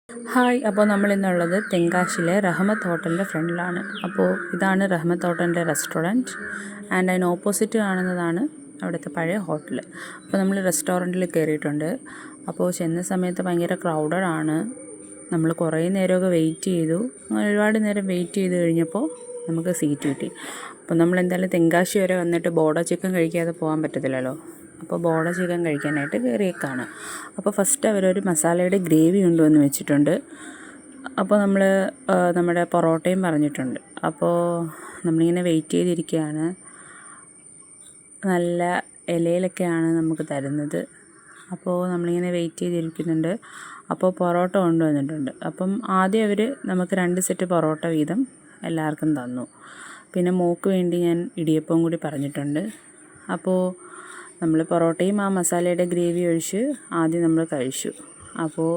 Hi, അപ്പോൾ നമ്മൾ ഇന്നുള്ളത് തെങ്കാശിയിലെ റഹ്മത്ത് ഹോട്ടലിൻ്റെ ഫ്രണ്ടിലാണ്. അപ്പോൾ ഇതാണ് റഹ്മത്ത് ഹോട്ടലിൻ്റെ റെസ്റ്റോറൻറ്റ് ആൻഡ് അതിന് ഓപ്പോസിറ്റ് കാണുന്നതാണ് അവിടുത്തെ പഴയ ഹോട്ടൽ. അപ്പോൾ നമ്മൾ റെസ്റ്റോറൻറ്റിൽ കയറിയിട്ടുണ്ട്. അപ്പോൾ ചെന്ന സമയത്ത് ഭയങ്കര ക്രൗഡഡ് ആണ്. നമ്മൾ കുറേ നേരമൊക്കെ വെയിറ്റ് ചെയ്തു. അങ്ങനെ ഒരുപാട് നേരം വെയിറ്റ് ചെയ്ത് കഴിഞ്ഞപ്പോൾ നമുക്ക് സീറ്റ് കിട്ടി. അപ്പോൾ നമ്മൾ എന്തായാലും തെങ്കാശി വരെ വന്നിട്ട് ബോഡ ചിക്കൻ കഴിക്കാതെ പോകാൻ പറ്റത്തില്ലല്ലോ. അപ്പോൾ ബോഡ ചിക്കൻ കഴിക്കാനായിട്ട് കയറിയേക്കാണ്. അപ്പോൾ ഫസ്റ്റ് അവരൊരു മസാലയുടെ ഗ്രേവി കൊണ്ടുവന്ന് വെച്ചിട്ടുണ്ട്. അപ്പോൾ നമ്മൾ നമ്മുടെ പൊറോട്ടയും പറഞ്ഞിട്ടുണ്ട്. അപ്പോൾ നമ്മളിങ്ങനെ വെയിറ്റ് ചെയ്തിരിക്കുകയാണ്. നല്ല ഇലയിലൊക്കെയാണ് നമുക്ക് തരുന്നത്. അപ്പോൾ നമ്മളിങ്ങനെ വെയിറ്റ് ചെയ്തിരിക്കുന്നുണ്ട്. അപ്പോൾ പൊറോട്ട കൊണ്ടുവന്നിട്ടുണ്ട്. അപ്പം ആദ്യം അവർ നമുക്ക് 2 സെറ്റ് പൊറോട്ട വീതം എല്ലാവർക്കും തന്നു. പിന്നെ മോൾക്ക് വേണ്ടി ഞാൻ ഇടിയപ്പവും കൂടി പറഞ്ഞിട്ടുണ്ട്. അപ്പോൾ നമ്മൾ പൊറോട്ടയും ആ മസാലയുടെ ഗ്രേവി ഒഴിച്ച് ആദ്യം നമ്മൾ കഴിച്ചു. അപ്പോൾ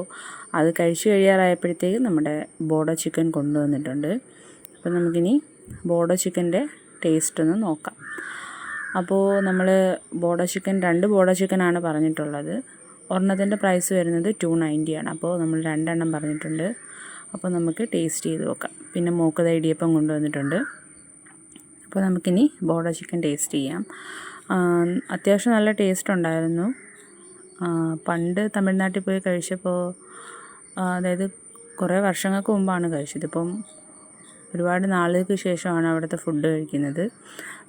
അത് കഴിച്ച് കഴിയാറായപ്പോഴത്തേക്ക് നമ്മുടെ ബോഡ ചിക്കൻ കൊണ്ടുവന്നിട്ടുണ്ട്. അപ്പോൾ നമുക്കിനി ബോഡ ചിക്കൻ്റെ ടേസ്റ്റ് ഒന്ന് നോക്കാം. അപ്പോൾ നമ്മൾ ബോഡ ചിക്കൻ 2 ബോഡ ചിക്കനാണ് പറഞ്ഞിട്ടുള്ളത്. ഒരെണ്ണത്തിൻ്റെ പ്രൈസ് വരുന്നത് 290 ആണ്. അപ്പോൾ നമ്മൾ 2 എണ്ണം പറഞ്ഞിട്ടുണ്ട്. അപ്പോൾ നമുക്ക് ടേസ്റ്റ് ചെയ്ത് നോക്കാം. പിന്നെ മോക്കത ഇടിയപ്പം കൊണ്ടുവന്നിട്ടുണ്ട്. അപ്പോൾ നമുക്കിനി ബോഡ ചിക്കൻ ടേസ്റ്റ് ചെയ്യാം. അത്യാവശ്യം നല്ല ടേസ്റ്റ് ഉണ്ടായിരുന്നു. പണ്ട് തമിഴ്നാട്ടിൽ പോയി കഴിച്ചപ്പോൾ, അതായത് കുറേ വർഷങ്ങൾക്ക് മുമ്പാണ് കഴിച്ചത്. ഇപ്പം ഒരുപാട് നാളുകൾക്ക് ശേഷമാണ് അവിടുത്തെ ഫുഡ് കഴിക്കുന്നത്.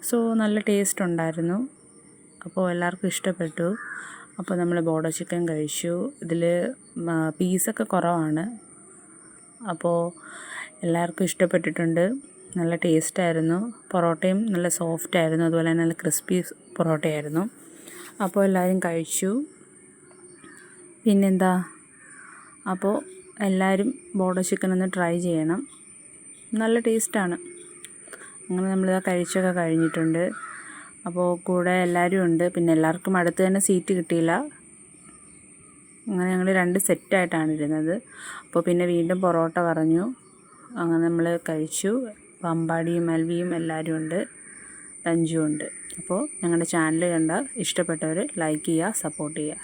സോ നല്ല ടേസ്റ്റ് ഉണ്ടായിരുന്നു. അപ്പോൾ എല്ലാവർക്കും ഇഷ്ടപ്പെട്ടു. അപ്പോൾ നമ്മൾ ബോഡ ചിക്കൻ കഴിച്ചു. ഇതിൽ പീസൊക്കെ കുറവാണ്. അപ്പോൾ എല്ലാവർക്കും ഇഷ്ടപ്പെട്ടിട്ടുണ്ട്. നല്ല ടേസ്റ്റായിരുന്നു. പൊറോട്ടയും നല്ല സോഫ്റ്റായിരുന്നു. അതുപോലെ തന്നെ നല്ല ക്രിസ്പി പൊറോട്ടയായിരുന്നു. അപ്പോൾ എല്ലാവരും കഴിച്ചു. പിന്നെന്താ, അപ്പോൾ എല്ലാവരും ബോഡ ചിക്കൻ ഒന്ന് ട്രൈ ചെയ്യണം. നല്ല ടേസ്റ്റാണ്. അങ്ങനെ നമ്മളിതാ കഴിച്ചൊക്കെ കഴിഞ്ഞിട്ടുണ്ട്. അപ്പോൾ കൂടെ എല്ലാവരും ഉണ്ട്. പിന്നെ എല്ലാവർക്കും അടുത്ത് തന്നെ സീറ്റ് കിട്ടിയില്ല. അങ്ങനെ ഞങ്ങൾ 2 സെറ്റായിട്ടാണ് ഇരുന്നത്. അപ്പോൾ പിന്നെ വീണ്ടും പൊറോട്ട പറഞ്ഞു. അങ്ങനെ നമ്മൾ കഴിച്ചു. പമ്പാടിയും അൽവിയും എല്ലാവരും ഉണ്ട്, തഞ്ചും ഉണ്ട്. അപ്പോൾ ഞങ്ങളുടെ ചാനൽ കണ്ടാൽ ഇഷ്ടപ്പെട്ടവർ ലൈക്ക് ചെയ്യുക, സപ്പോർട്ട് ചെയ്യുക.